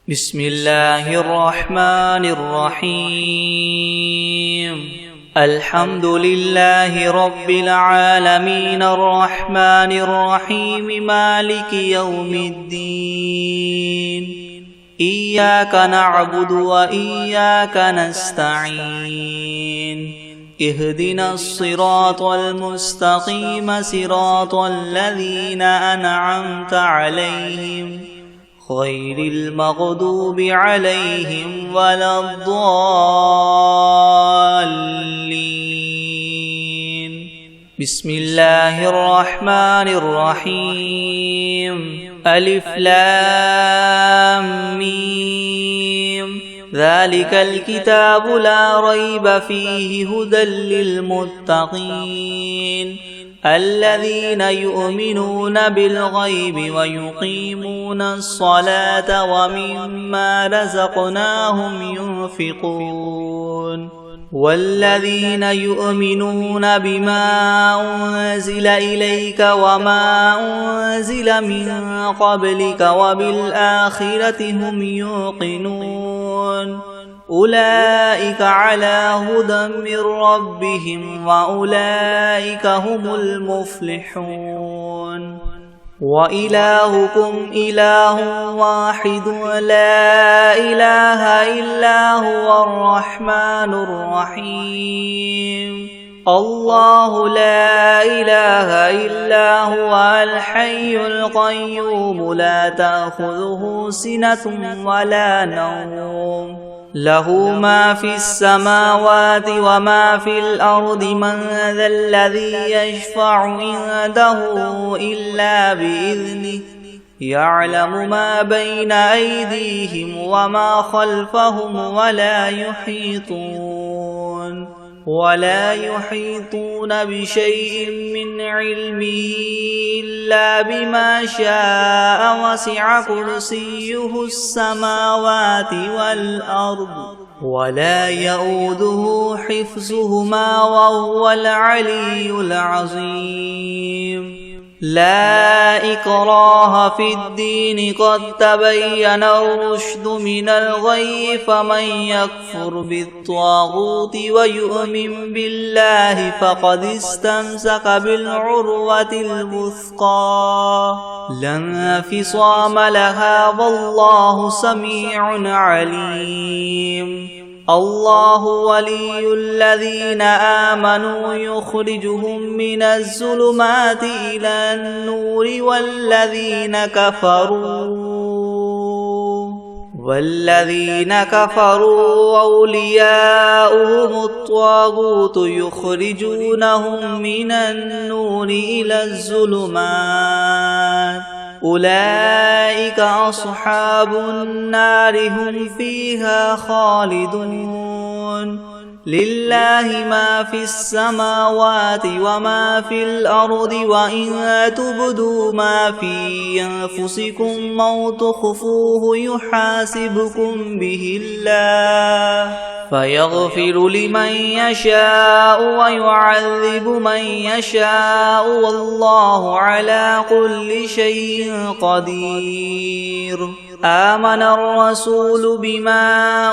بسم الله الرحمن الرحيم الحمد لله رب العالمين الرحمن الرحيم مالك يوم الدين إياك نعبد وإياك نستعين اهدنا الصراط المستقيم صراط الذين أنعمت عليهم غير المغضوب عليهم ولا الضالين بسم الله الرحمن الرحيم ألف لام ميم ذلك الكتاب لا ريب فيه هدى للمتقين الذين يؤمنون بالغيب ويقيمون الصلاة ومما رزقناهم ينفقون والذين يؤمنون بما أنزل إليك وما أنزل من قبلك وبالآخرة هم يوقنون أولئك على هدى من ربهم وأولئك هم المفلحون وإلهكم إله واحد لا إله إلا هو الرحمن الرحيم الله لا إله إلا هو الحي القيوم لا تأخذه سنة ولا نوم له ما في السماوات وما في الأرض من ذا الذي يشفع عنده إلا بإذنه يعلم ما بين أيديهم وما خلفهم ولا يحيطون بشيء من علمه إلا بما شاء وسع كرسيه السماوات والأرض ولا يؤوده حفظهما وهو العلي العظيم لا إكراه في الدين قد تبين الرشد من الغي فمن يكفر بالطاغوت ويؤمن بالله فقد استمسك بالعروة الوثقى لا انفصام لها والله سميع عليم الله ولي الذين آمنوا يخرجهم من الظلمات إلى النور والذين كفروا أولياؤهم الطاغوت يخرجونهم من النور إلى الظلمات أولئك أصحاب النار هم فيها خالدون لله ما في السماوات وما في الأرض وإن تبدوا ما في أنفسكم أو تخفوه يحاسبكم به الله فيغفر لمن يشاء ويعذب من يشاء والله على كل شيء قدير آمن الرسول بما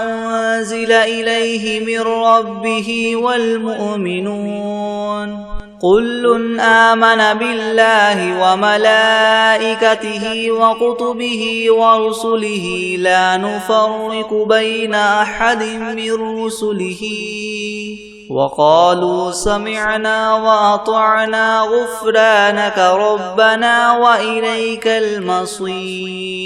أنزل إليه من ربه والمؤمنون كل آمن بالله وملائكته وكتبه ورسله لا نفرق بين أحد من رسله وقالوا سمعنا وأطعنا غفرانك ربنا وإليك المصير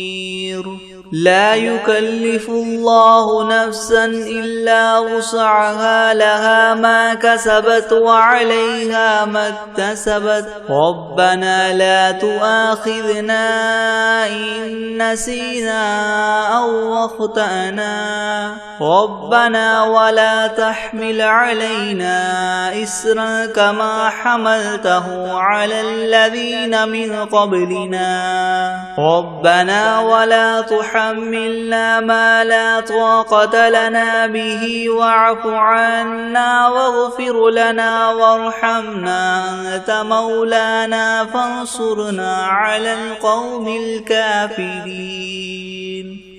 لا يكلف الله نفسا إلا وسعها لها ما كسبت وعليها ما اكتسبت ربنا لا تؤاخذنا إن نسينا أو أخطأنا ربنا ولا تحمل علينا إسرا كما حملته على الذين من قبلنا ربنا ولا تحملنا ما لا طاقة لنا به واعف عنا واغفر لنا وارحمنا أنت مولانا فانصرنا على القوم الكافرين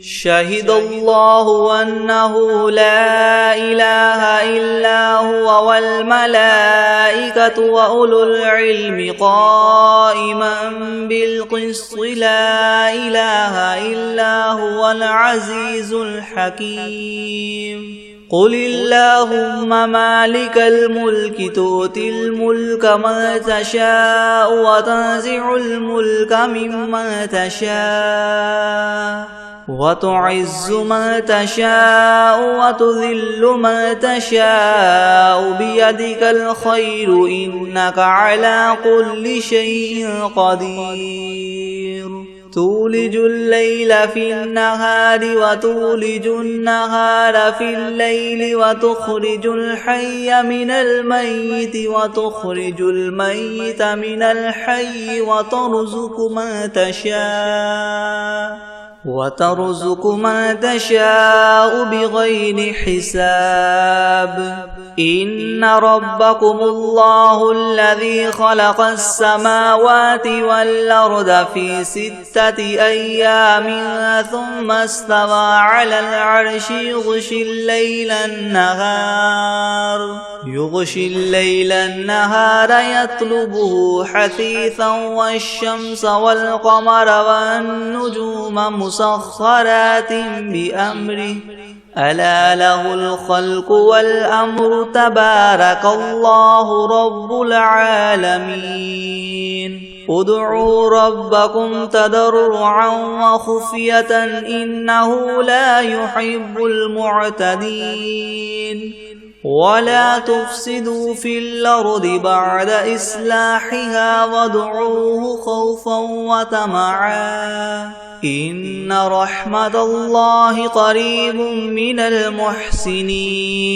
شهد الله أنه لا إله إلا هو والملائكة وأولو العلم قائما بالقسط لا إله إلا هو العزيز الحكيم قل اللهم مالك الملك تؤتي الملك من تشاء وتنزع الملك ممن تشاء وتعز من تشاء وتذل من تشاء بيدك الخير إنك على كل شيء قدير تولج الليل في النهار وتولج النهار في الليل وتخرج الحي من الميت وتخرج الميت من الحي وترزق من تشاء بغير حساب إن ربكم الله الذي خلق السماوات والأرض في 6 أيام ثم استوى على العرش يغشي الليل النهار يطلبه حثيثا والشمس والقمر والنجوم مسخرات بأمره ألا له الخلق والأمر تبارك الله رب العالمين ادعوا ربكم تضرعا وخفية إنه لا يحب المعتدين ولا تفسدوا في الأرض بعد إصلاحها وادعوه خوفا وطمعا إن رحمة الله قريب من المحسنين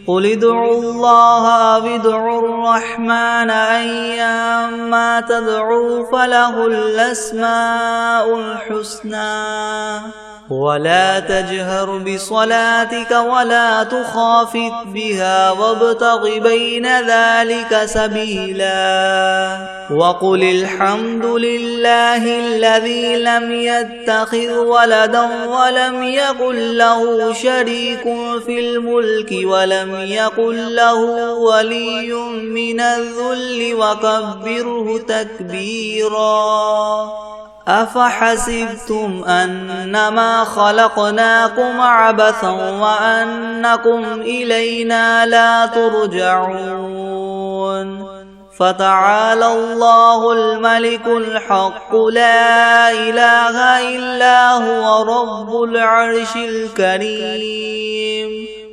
قل ادعوا الله أو ادعوا الرحمن أيما تدعوا فله الأسماء الحسنى ولا تجهر بصلاتك ولا تخافت بها وابتغ بين ذلك سبيلا وقل الحمد لله الذي لم يتخذ ولدا ولم يكن له شريك في الملك ولم يكن له ولي من الذل وكبره تكبيرا أفحسبتم أنما خلقناكم عبثا وأنكم إلينا لا ترجعون فتعالى الله الملك الحق لا إله إلا هو رب العرش الكريم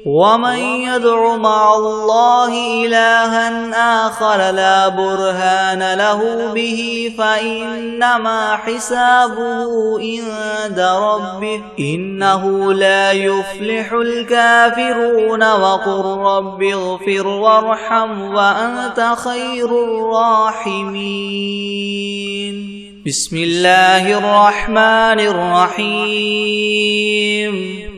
ومن يدع مع الله إلها آخر لا برهان له به فإنما حسابه عند ربه إنه لا يفلح الكافرون وقل رب اغفر وارحم وأنت خير الراحمين بسم الله الرحمن الرحيم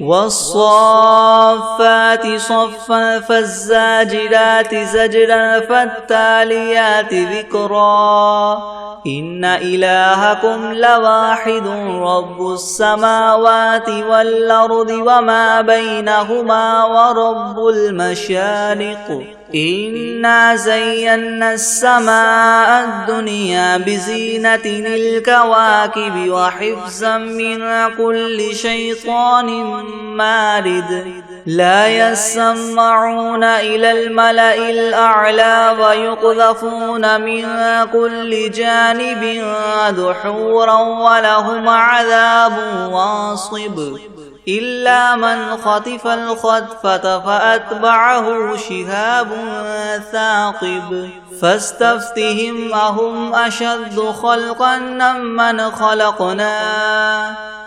والصافات صفا فالزاجرات زجرا فالتاليات ذكرا إن إلهكم لواحد رب السماوات والأرض وما بينهما ورب المشارق إنا زينا السماء الدنيا بزينة الكواكب وحفظا من كل شيطان مارد لا يسمعون إلى الملأ الأعلى ويقذفون من كل جانب دحورا ولهم عذاب واصب إلا من خطف الخطفة فأتبعه شهاب ثاقب فاستفتهم أهم أشد خلقا ممن خلقنا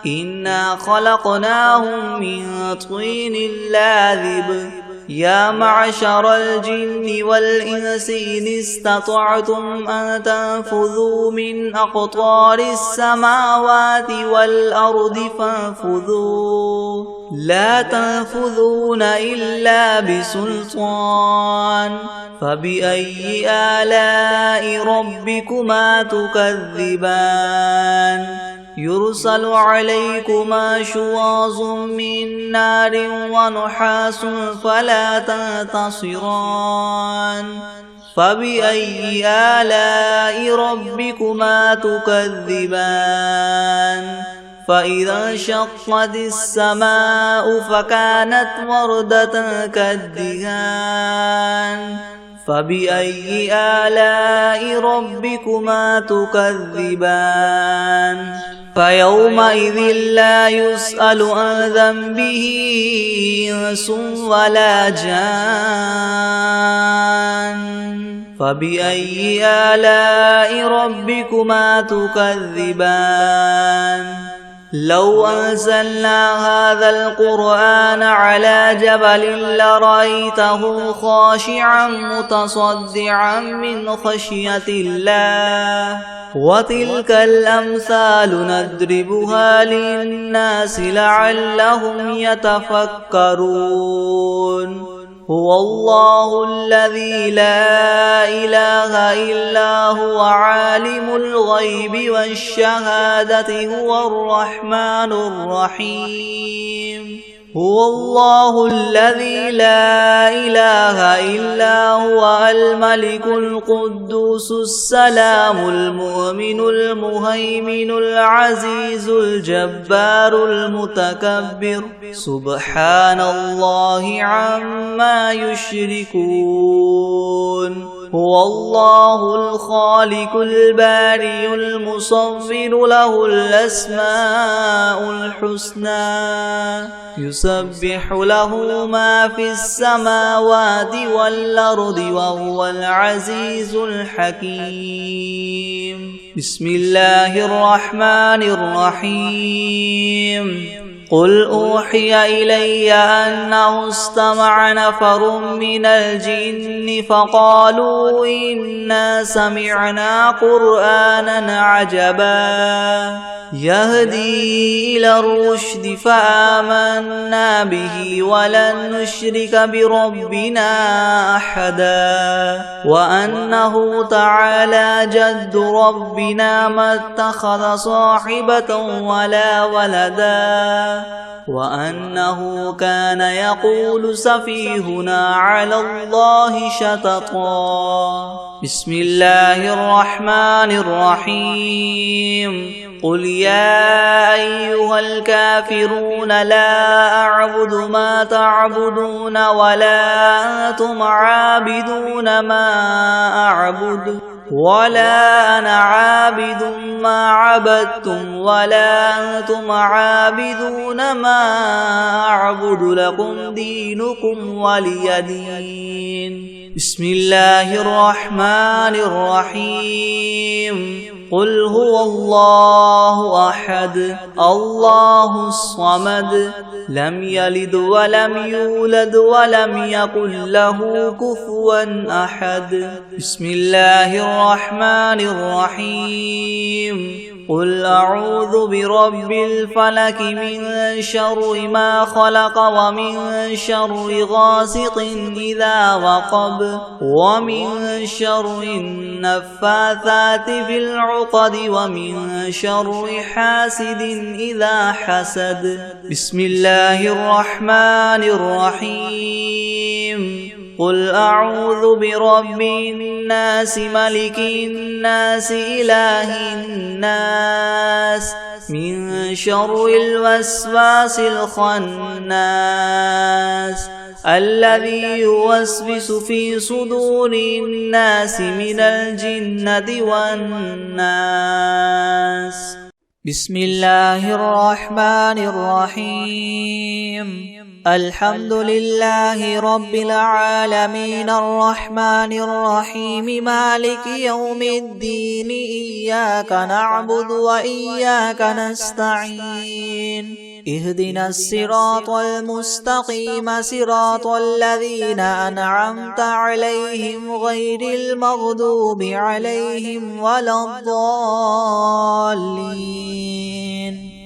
إنا خلقناهم من طين لاذب يا معشر الجن والإنس إن استطعتم أن تنفذوا من أقطار السماوات والأرض فانفذوا لا تنفذون إلا بسلطان فبأي آلاء ربكما تكذبان يرسل عليكما شواظ من نار ونحاس فلا تنتصران فبأي آلاء ربكما تكذبان فإذا انشقت السماء فكانت وردة كالدهان فبأي آلاء ربكما تكذبان فيومئذ لا يسأل عن ذنبه إنس ولا جان فبأي آلاء ربكما تكذبان لو أنزلنا هذا القرآن على جبل لرأيته خاشعا متصدعا من خشية الله وتلك الأمثال نضربها للناس لعلهم يتفكرون هو الله الذي لا إله إلا هو عالم الغيب والشهادة هو الرحمن الرحيم هو الله الذي لا إله إلا هو الملك القدوس السلام المؤمن المهيمن العزيز الجبار المتكبر سبحان الله عما يشركون هو الله الخالق البارئ المصور له الأسماء الحسنى يسبح له ما في السماوات والأرض وهو العزيز الحكيم بسم الله الرحمن الرحيم قل أوحي إلي أنه استمع نفر من الجن فقالوا إنا سمعنا قرآنا عجبا يهدي إلى الرشد فآمنا به ولن نشرك بربنا أحدا وأنه تعالى جد ربنا ما اتخذ صاحبة ولا ولدا وأنه كان يقول سفيهنا على الله شططا بسم الله الرحمن الرحيم قل يا أيها الكافرون لا أعبد ما تعبدون ولا أنتم عابدون ما أعبد ولا أنا عابد ما عبدتم ولا أنتم عابدون ما أعبد لكم دينكم ولي دين بسم الله الرحمن الرحيم قل هو الله أحد الله الصمد لم يلد ولم يولد ولم يكن له كفوا أحد بسم الله الرحمن الرحيم قل أعوذ برب الفلك من شر ما خلق ومن شر غاسق إذا وقب ومن شر النفاثات في العقد ومن شر حاسد إذا حسد بسم الله الرحمن الرحيم قل أعوذ برب الناس ملك الناس إله الناس من شر الوسواس الخناس الذي يوسوس في صدور الناس من الجنة والناس بسم الله الرحمن الرحيم الحمد لله رب العالمين الرحمن الرحيم مالك يوم الدين إياك نعبد وإياك نستعين اهدنا الصراط المستقيم صراط الذين أنعمت عليهم غير المغضوب عليهم ولا الضالين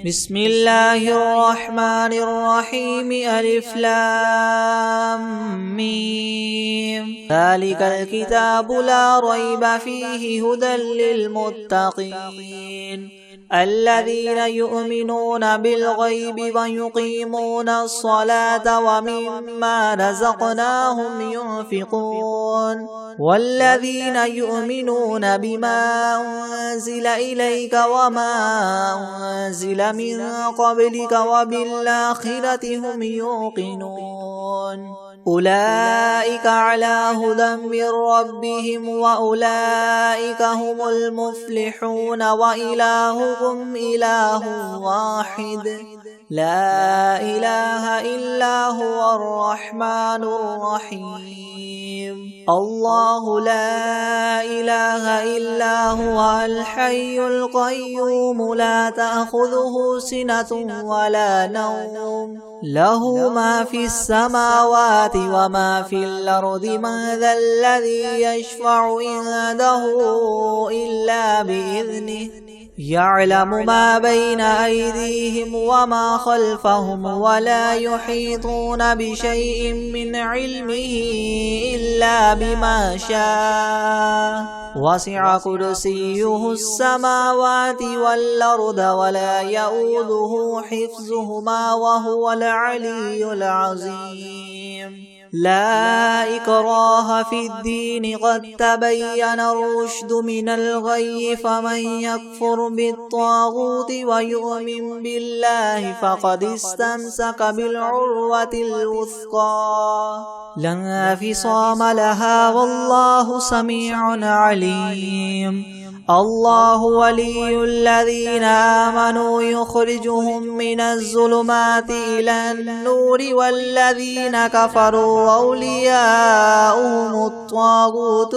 بسم الله الرحمن الرحيم ألف لام ميم ذلك الكتاب لا ريب فيه هدى للمتقين الذين يؤمنون بالغيب ويقيمون الصلاة ومما رزقناهم ينفقون والذين يؤمنون بما أنزل إليك وما أنزل من قبلك وبالآخرة هم يوقنون أولئك على هدى من ربهم وأولئك هم المفلحون وإلهكم إله واحد لا إله إلا هو الرحمن الرحيم الله لا إله إلا هو الحي القيوم لا تأخذه سنة ولا نوم له ما في السماوات وما في الأرض من ذا الذي يشفع عنده إلا بإذنه يعلم ما بين أيديهم وما خلفهم ولا يحيطون بشيء من علمه إلا بما شاء وسع كرسيه السماوات والأرض ولا يؤوده حفظهما وهو العلي العظيم لا إكراه في الدين قد تبين الرشد من الغي فمن يكفر بالطاغوت ويؤمن بالله فقد استمسك بالعروة الوثقى لا انفصام لها والله سميع عليم الله ولي الذين آمنوا يخرجهم من الظلمات إلى النور والذين كفروا أولياؤهم الطاغوت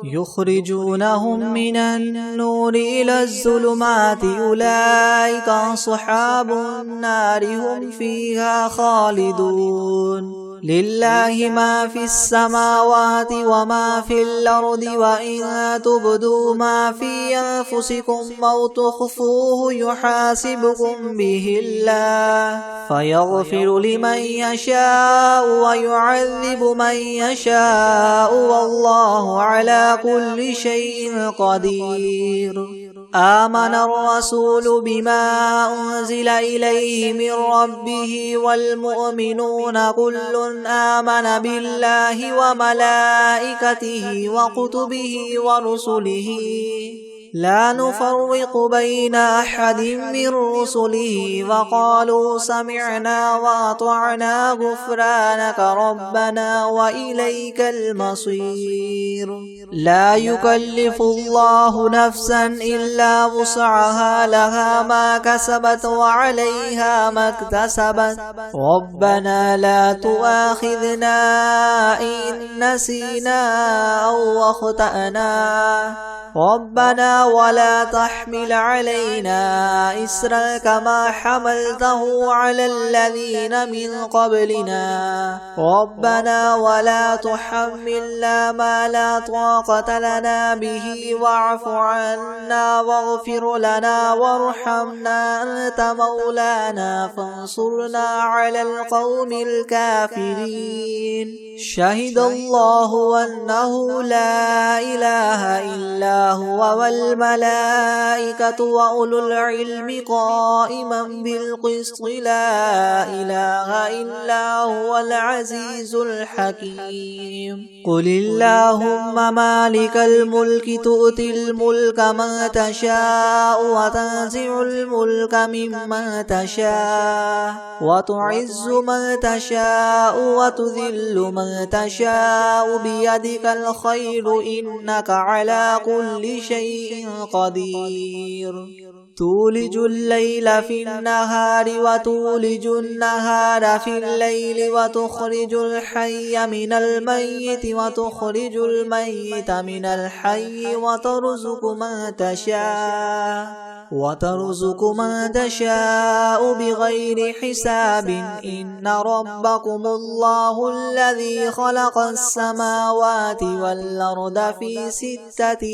يخرجونهم من النور إلى الظلمات أولئك أصحاب النار هم فيها خالدون لله ما في السماوات وما في الأرض وإن تبدوا ما في أنفسكم أو تخفوه يحاسبكم به الله فيغفر لمن يشاء ويعذب من يشاء والله على كل شيء قدير آمن الرسول بما أنزل إليه من ربه والمؤمنون كل آمن بالله وملائكته وكتبه ورسله لا نفرق بين أحد من رسله وقالوا سمعنا وأطعنا غفرانك ربنا وإليك المصير لا يكلف الله نفسا إلا وسعها لها ما كسبت وعليها ما اكتسبت ربنا لا تؤاخذنا إن نسينا أو أخطأنا ربنا ولا تحمل علينا إسرا كما حملته على الذين من قبلنا ربنا ولا تحملنا ما لا طاقة لنا به واعف عنا واغفر لنا وارحمنا أنت مولانا فانصرنا على القوم الكافرين شهد الله أنه لا إله إلا هو والملائكة وأولو العلم قائما بالقسط لا إله إلا هو العزيز الحكيم قل اللهم مالك الملك تؤتي الملك من تشاء وتنزع الملك ممن تشاء وتعز من تشاء وتذل من تشاء بيدك الخير إنك على كل شيء قدير تولج الليل في النهار وتولج النهار في الليل وتخرج الحي من الميت وتخرج الميت من الحي وترزق من تشاء بغير حساب إن ربكم الله الذي خلق السماوات والأرض في ستة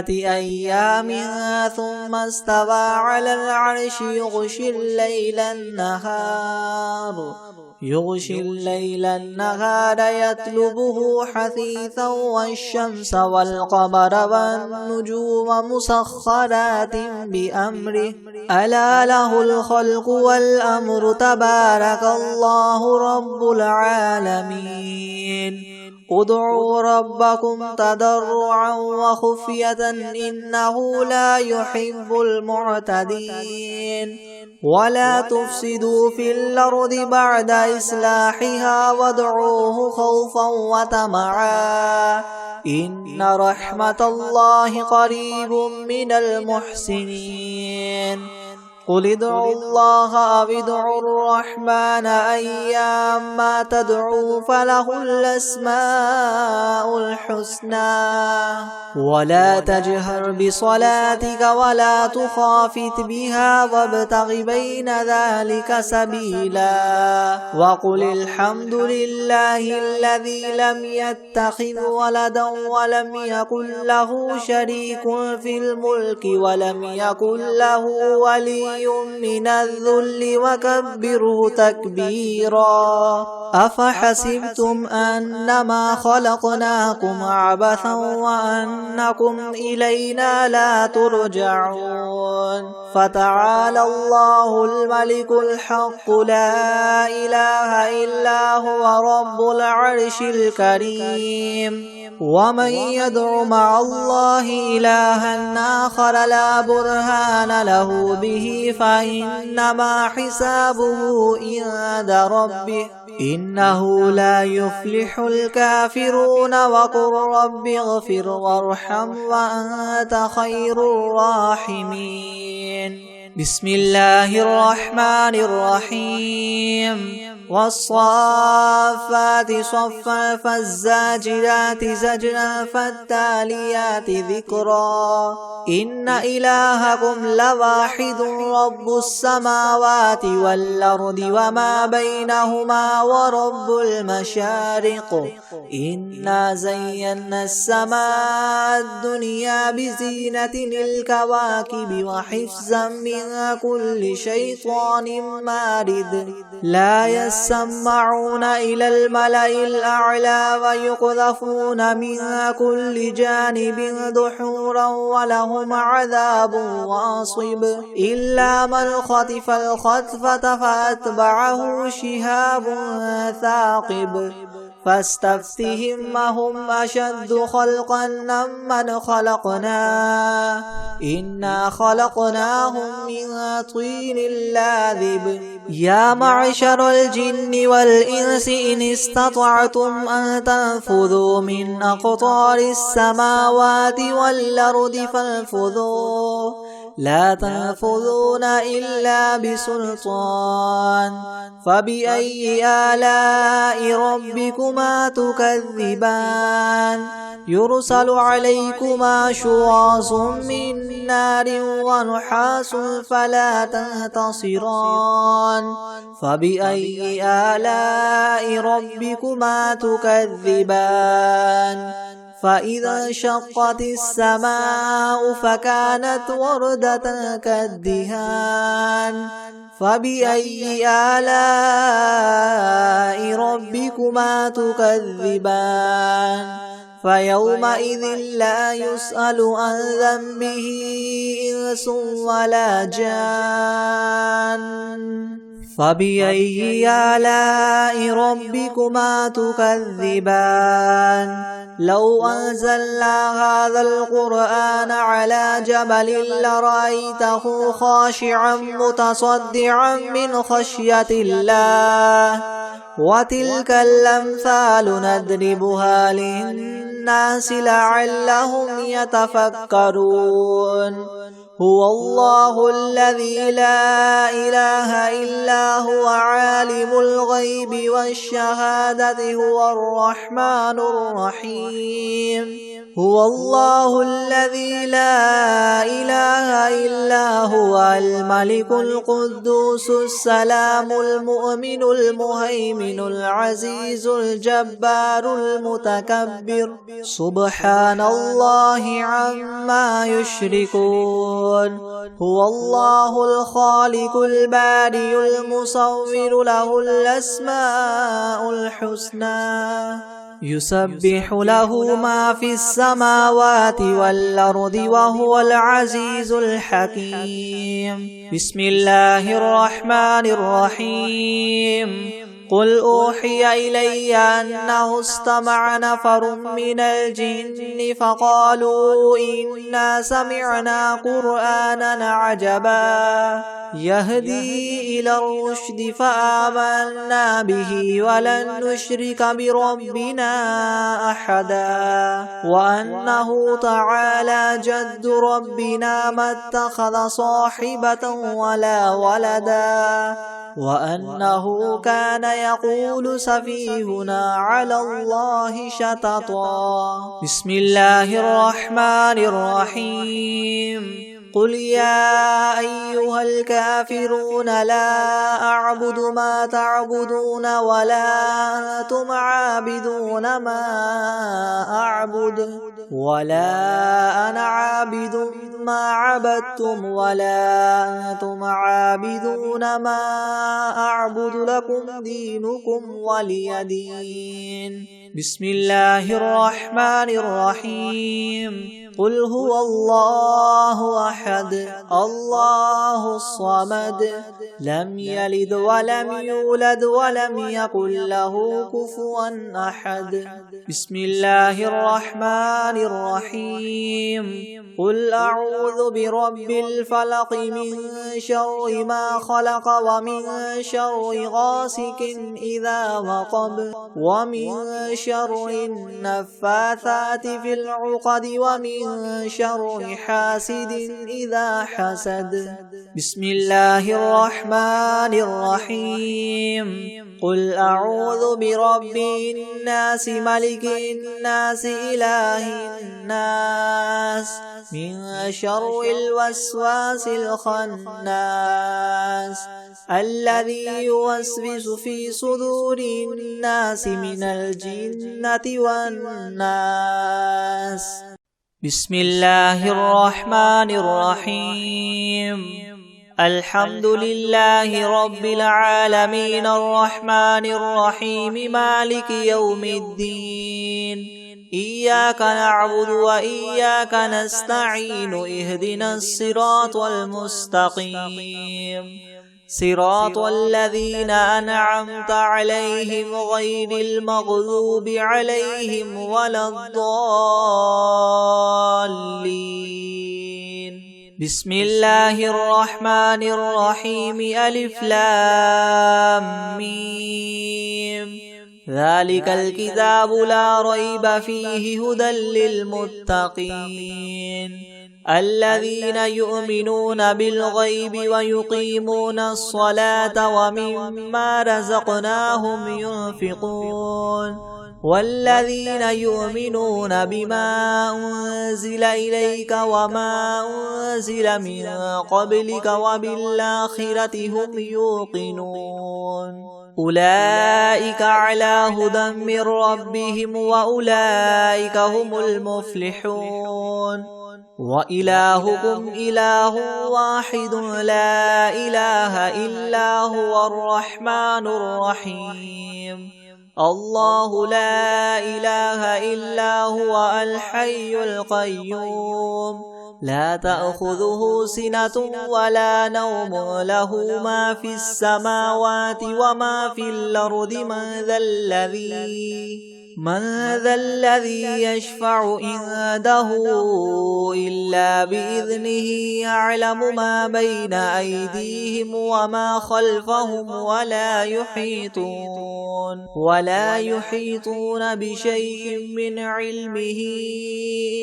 أيام ثم استوى على العرش يغشي الليل النهار يغشي الليل النهار يطلبه حثيثا والشمس والقمر والنجوم مسخرات بأمره ألا له الخلق والأمر تبارك الله رب العالمين ادعوا ربكم تضرعا وخفية إنه لا يحب المعتدين ولا تفسدوا في الأرض بعد إصلاحها وادعوه خوفا وطمعا إن رحمة الله قريب من المحسنين قل ادعوا الله أو ادعوا الرحمن أيما تدعوا فله الأسماء الحسنى ولا تجهر بصلاتك ولا تخافت بها وابتغ بين ذلك سبيلا وقل الحمد لله الذي لم يتخذ ولدا ولم يكن له شريك في الملك ولم يكن له ولي من الذل وكبره تكبيرا أفحسبتم أنما خلقناكم عبثا وأنكم إلينا لا ترجعون فتعالى الله الملك الحق لا إله إلا هو رب العرش الكريم ومن يدع مع الله إلها آخر لا برهان له به فإنما حسابه عند ربه إنه لا يفلح الكافرون وقل رب اغفر وارحم وأنت خير الراحمين بسم الله الرحمن الرحيم والصافات صفا فالزاجرات زجرا فالتاليات ذكرا إن إلهكم لواحد رب السماوات والأرض وما بينهما ورب المشارق إنا زينا السماء الدنيا بزينة الكواكب وحفظا من كل شيطان مارد لا يسمعون إلى الملأ الأعلى ويقذفون من كل جانب دحورا ولهم عذاب واصب إلا من خطف الخطفة فأتبعه شهاب ثاقب فاستفتهم أهم أشد خلقا ممن خلقنا إنا خلقناهم من طين لاذب يا معشر الجن والإنس إن استطعتم أن تنفذوا من أقطار السماوات والأرض فانفذوا لا تنفذون إلا بسلطان فبأي آلاء ربكما تكذبان يرسل عليكما شواظ من نار ونحاس فلا تنتصران فبأي آلاء ربكما تكذبان فإذا انشقت السماء فكانت وردة كالدهان فبأي آلاء ربكما تكذبان فيومئذ لا يسأل عن ذنبه إنس ولا جان فبأي آلاء ربكما تكذبان لو أنزلنا هذا القرآن على جبل لرأيته خاشعا متصدعا من خشية الله وتلك الأمثال نضربها للناس لعلهم يتفكرون هو الله الذي لا إله إلا هو عالم الغيب والشهادة هو الرحمن الرحيم هو الله الذي لا إله إلا هو الملك القدوس السلام المؤمن المهيمن العزيز الجبار المتكبر سبحان الله عما يشركون هو الله الخالق البارئ المصور له الأسماء الحسنى يسبح له ما في السماوات والأرض وهو العزيز الحكيم بسم الله الرحمن الرحيم قل أوحي إلي أنه استمع نفر من الجن فقالوا إنا سمعنا قرآنا عجبا يهدي إلى الرشد فآمنا به ولن نشرك بربنا أحدا وأنه تعالى جد ربنا ما اتخذ صاحبة ولا ولدا وأنه كان يقول سفيهنا على الله شططا بسم الله الرحمن الرحيم قل يا أيها الكافرون لا أعبد ما تعبدون ولا أنتم عابدون ما أعبد ولا أنا عابد ما عبدتم ولا أنتم عابدون ما أعبد لكم دينكم ولي دين بسم الله الرحمن الرحيم قل هو الله أحد الله الصمد لم يلد ولم يولد ولم يكن له كفوا أحد بسم الله الرحمن الرحيم قل أعوذ برب الفلق من شر ما خلق ومن شر غاسق إذا وقب ومن شر النفاثات في العقد ومن شر حاسد إذا حسد بسم الله الرحمن الرحيم قل أعوذ برب الناس ملك الناس إله الناس من شر الوسواس الخناس الذي يوسوس في صدور الناس من الجنة والناس بسم الله الرحمن الرحيم الحمد لله رب العالمين الرحمن الرحيم مالك يوم الدين إياك نعبد وإياك نستعين اهدنا الصراط المستقيم صراط الذين أنعمت عليهم غير المغضوب عليهم ولا الضالين بسم الله الرحمن الرحيم ألف لام ميم ذلك الكتاب لا ريب فيه هدى للمتقين الذين يؤمنون بالغيب ويقيمون الصلاة ومما رزقناهم ينفقون والذين يؤمنون بما أنزل إليك وما أنزل من قبلك وبالآخرة هم يوقنون أولئك على هدى من ربهم وأولئك هم المفلحون وإلهكم إله واحد لا إله إلا هو الرحمن الرحيم الله لا إله إلا هو الحي القيوم لا تأخذه سنة ولا نوم له ما في السماوات وما في الأرض من ذا الذي يشفع عنده إلا بإذنه يعلم ما بين أيديهم وما خلفهم ولا يحيطون بشيء من علمه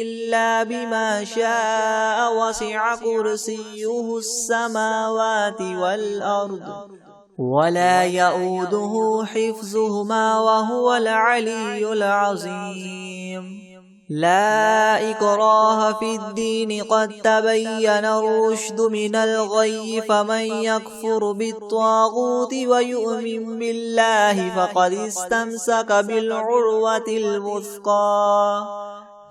إلا بما شاء وسع كرسيه السماوات والأرض ولا يؤوده حفظهما وهو العلي العظيم لا إكراه في الدين قد تبين الرشد من الغي فمن يكفر بالطاغوت ويؤمن بالله فقد استمسك بالعروة الوثقى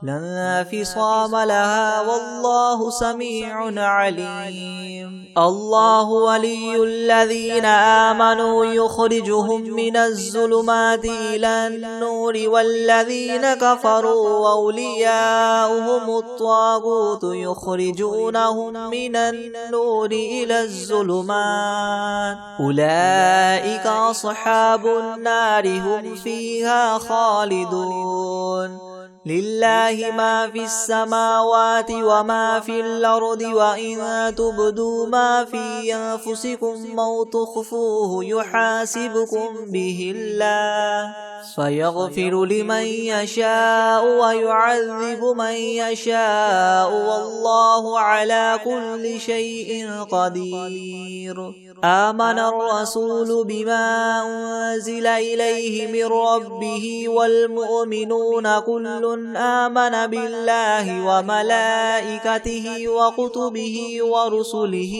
لا انفصام لها والله سميع عليم الله ولي الذين آمنوا يخرجهم من الظلمات إلى النور والذين كفروا أولياؤهم الطاغوت يخرجونهم من النور إلى الظلمات أولئك أصحاب النار هم فيها خالدون لله ما في السماوات وما في الأرض وإن تبدوا ما في أنفسكم أو تخفوه يحاسبكم به الله فيغفر لمن يشاء ويعذب من يشاء والله على كل شيء قدير آمن الرسول بما أنزل إليه من ربه والمؤمنون كل آمن بالله وملائكته وكتبه ورسله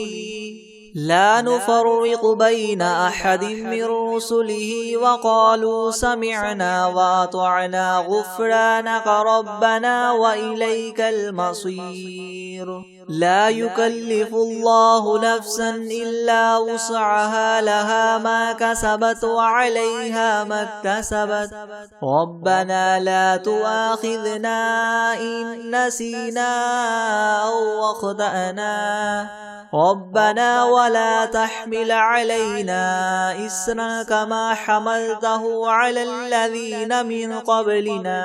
لا نفرق بين أحد من رسله وقالوا سمعنا وأطعنا غفرانك ربنا وإليك المصير لا يكلف الله نفسا إلا وسعها لها ما كسبت وعليها ما اكتسبت ربنا لا تؤاخذنا إن نسينا أو أخطأنا ربنا ولا تحمل علينا إسرا كما حملته على الذين من قبلنا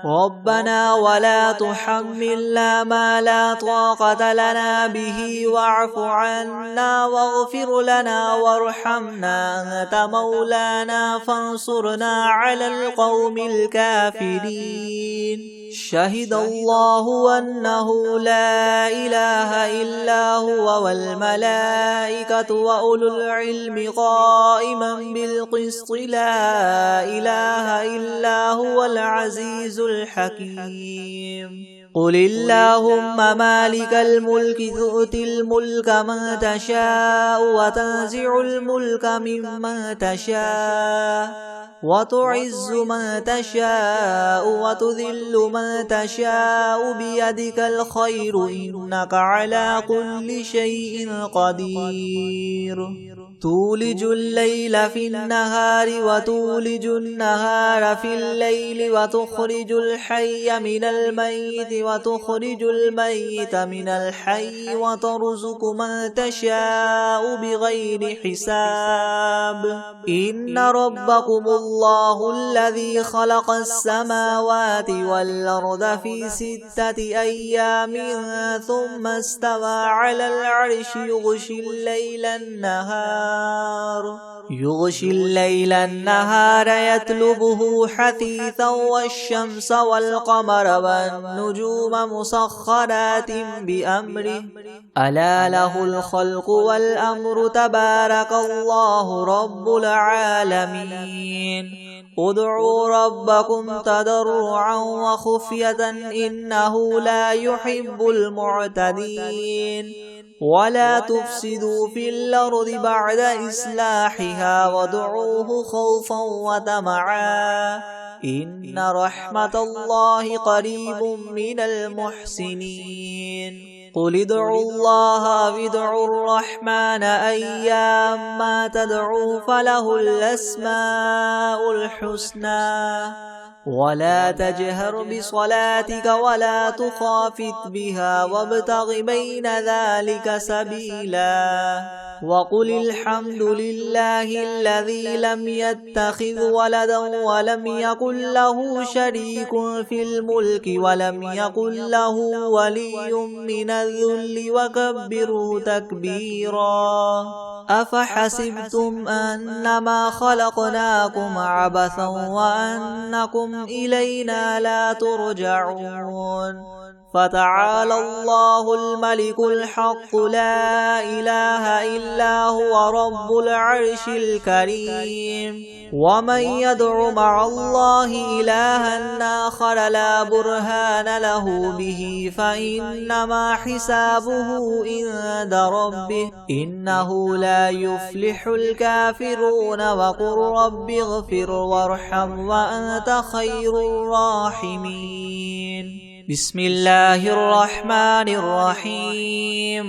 ربنا ولا تحملنا ما لا طاقة لنا به واعف عنا واغفر لنا وارحمنا أنت مولانا فانصرنا على القوم الكافرين شهد الله أنه لا إله إلا هو والملائكة وأولو العلم قائما بالقسط لا إله إلا هو العزيز الحكيم قل اللهم مالك الملك تؤتي الملك من تشاء وتنزع الملك ممن تشاء وتعز من تشاء وتذل من تشاء بيدك الخير إنك على كل شيء قدير تولج الليل في النهار وتولج النهار في الليل وتخرج الحي من الميت وتخرج الميت من الحي وترزق من تشاء بغير حساب إن ربكم الله الذي خلق السماوات والأرض في 6 أيام ثم استوى على العرش يغشي الليل النهار يطلبه حثيثا والشمس والقمر والنجوم مسخرات بأمره ألا له الخلق والأمر تبارك الله رب العالمين ادعوا ربكم تضرعا وخفية إنه لا يحب المعتدين ولا تفسدوا في الأرض بعد إصلاحها وادعوه خوفا وطمعا إن رحمة الله قريب من المحسنين قل ادعوا الله أو ادعوا الرحمن أيما تدعوا فله الأسماء الحسنى ولا تجهر بصلاتك ولا تخافت بها وابتغ بين ذلك سبيلا وقل الحمد لله الذي لم يتخذ ولدا ولم يكن له شريك في الملك ولم يكن له ولي من الذل وكبره تكبيرا أفحسبتم أنما خلقناكم عبثا وأنكم إلينا لا ترجعون فتعالى الله الملك الحق لا إله إلا هو رب العرش الكريم ومن يدع مع الله إلها آخر لا برهان له به فإنما حسابه عند ربه إنه لا يفلح الكافرون وقل رب اغفر وارحم وأنت خير الراحمين بسم الله الرحمن الرحيم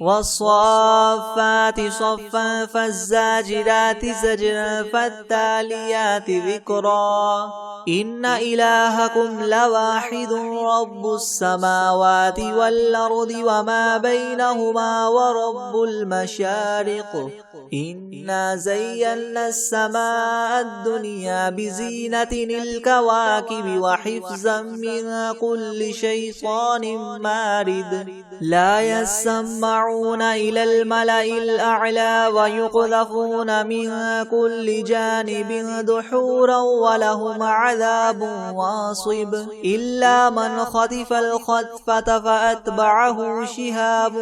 والصافات صفا فالزاجرات زجرا فالتاليات ذكرا إن إلهكم لواحد رب السماوات والأرض وما بينهما ورب المشارق إنا زينا السماء الدنيا بزينة الكواكب وحفظا من كل شيطان مارد لا يسمعون إلى الملأ الأعلى ويقذفون من كل جانب دحورا ولهم عذاب واصب إلا من خطف الخطفة فأتبعه شهاب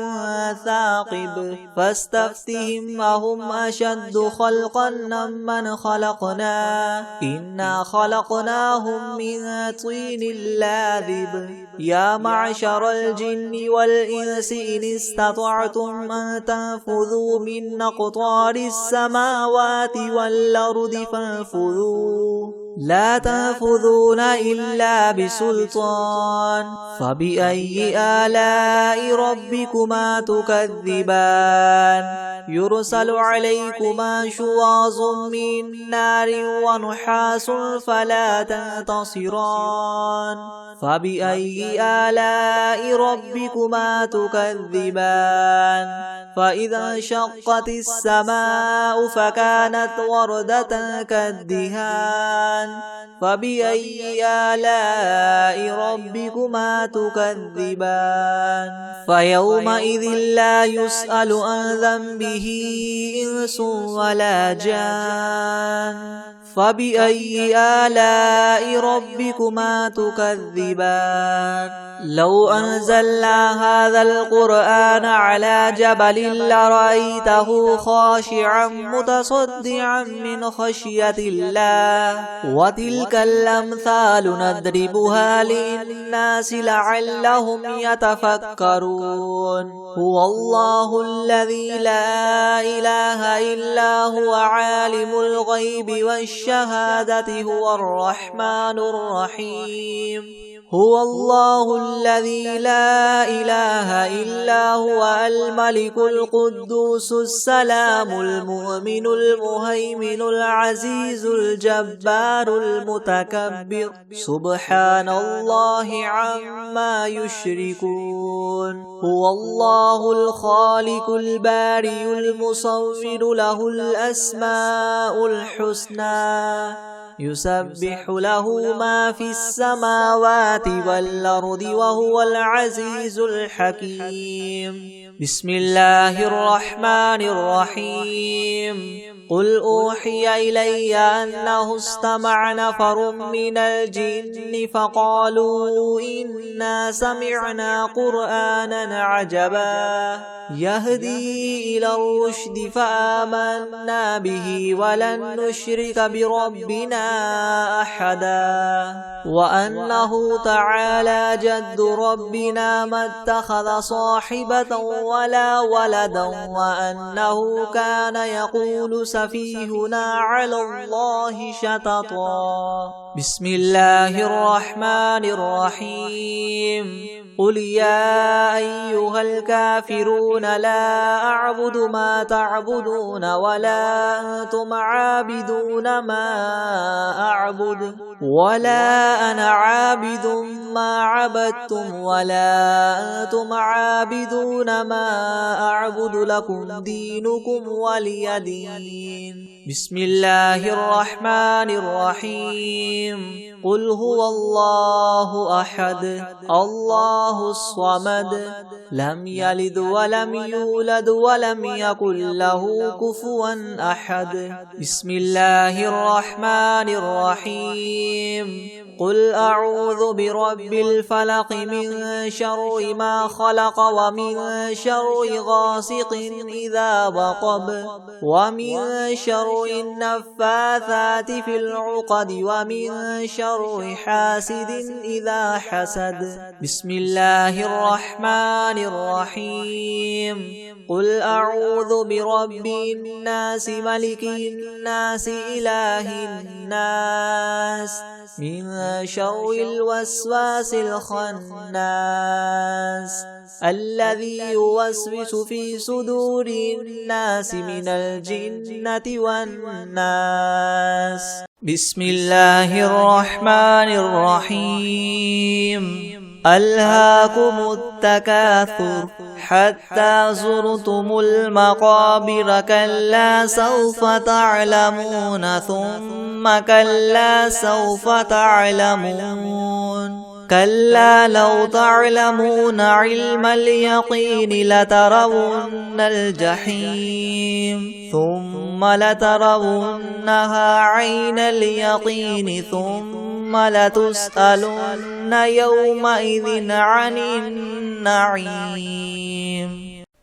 ثاقب فاستفتهم أهم أشد خلقا ممن خلقنا إنا خلقناهم من طين لاذب يا معشر الجن والإنس إن استطعتم أن تنفذوا من أقطار السماوات والأرض فانفذوا لا تنفذون إلا بسلطان فبأي آلاء ربكما تكذبان يرسل عليكما شواظ من نار ونحاس فلا تنتصران فبأي آلاء ربكما تكذبان فإذا انشقت السماء فكانت وردة كالدهان فبأي آلاء ربكما تكذبان فيومئذ لا يسأل عن ذنبه إنس ولا جان فبأي آلاء ربكما تكذبان لو أنزلنا هذا القرآن على جبل لرأيته خاشعا متصدعا من خشية الله وتلك الأمثال نضربها للناس لعلهم يتفكرون هو الله الذي لا إله إلا هو عالم الغيب والشهادة هو الرحمن الرحيم هو الله الذي لا إله إلا هو الملك القدوس السلام المؤمن المهيمن العزيز الجبار المتكبر سبحان الله عما يشركون هو الله الخالق البارئ المصور له الأسماء الحسنى يسبح له ما في السماوات والأرض وهو العزيز الحكيم بسم الله الرحمن الرحيم قل أوحي إلي أنه استمع نفر من الجن فقالوا إنا سمعنا قرآنا عجبا يهدي إلى الرشد فآمنا به ولن نشرك بربنا أحدا وأنه تعالى جد ربنا ما اتخذ صاحبة ولا ولدا وأنه كان يقول سفيهنا على الله شططا بسم الله الرحمن الرحيم قل يا أيها الكافرون لا أعبد ما تعبدون ولا أنتم عابدون ما أعبد ولا أنا عابد ما عبدتم ولا أنتم عابدون ما أعبد لكم دينكم ولي دين بسم الله الرحمن الرحيم قل هو الله أحد الله الصمد لم يلد ولم يولد ولم يكن له كفوا أحد بسم الله الرحمن الرحيم قل أعوذ برب الفلق من شر ما خلق ومن شر غاسق إذا وقب ومن شر النفاثات في العقد ومن شر حاسد إذا حسد. بسم الله الرحمن الرحيم. قل أعوذ برب الناس ملك الناس إله الناس من شر الوسواس الخناس الذي يوسوس في صدور الناس من الجنة والناس. بسم الله الرحمن الرحيم. ألهاكم التكاثر حتى زرتم المقابر كلا سوف تعلمون ثم كلا سوف تعلمون كلا لو تعلمون علم اليقين لترون الجحيم ثم لترونها عين اليقين ثم لتسألن يومئذ عن النعيم.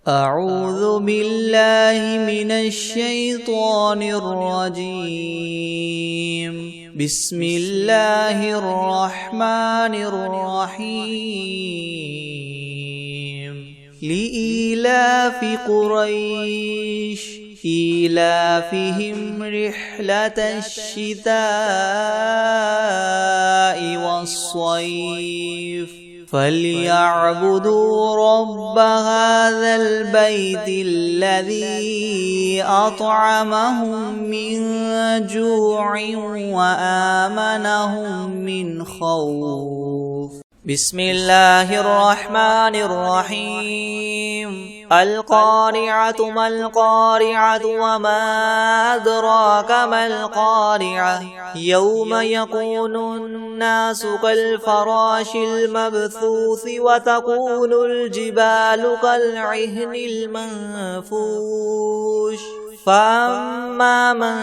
أعوذ بالله من الشيطان الرجيم. بسم الله الرحمن الرحيم. لإيلاف قريش إيلافهم رحلة الشتاء والصيف فليعبدوا رب هذا البيت الذي أطعمهم من جوع وآمنهم من خوف. بسم الله الرحمن الرحيم. القارعة ما القارعة وما أدراك ما القارعة يوم يكون الناس كالفراش المبثوث وتكون الجبال كالعهن المنفوش فأما من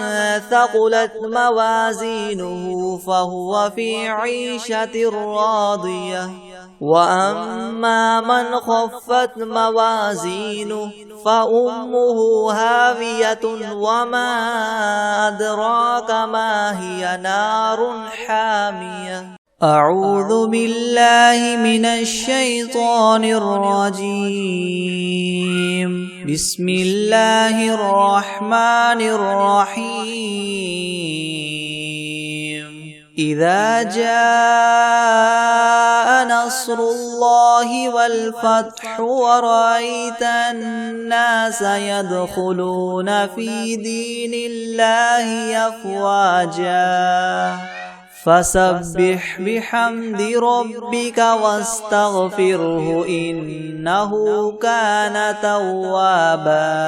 ثقلت موازينه فهو في عيشة راضية وأما من خفت موازينه فأمه هاوية وما أدراك ما هي نار حامية. أعوذ بالله من الشيطان الرجيم. بسم الله الرحمن الرحيم. إذا جاء نصر الله والفتح ورأيت الناس يدخلون في دين الله أفواجا فسبح بحمد ربك واستغفره إنه كان توابا.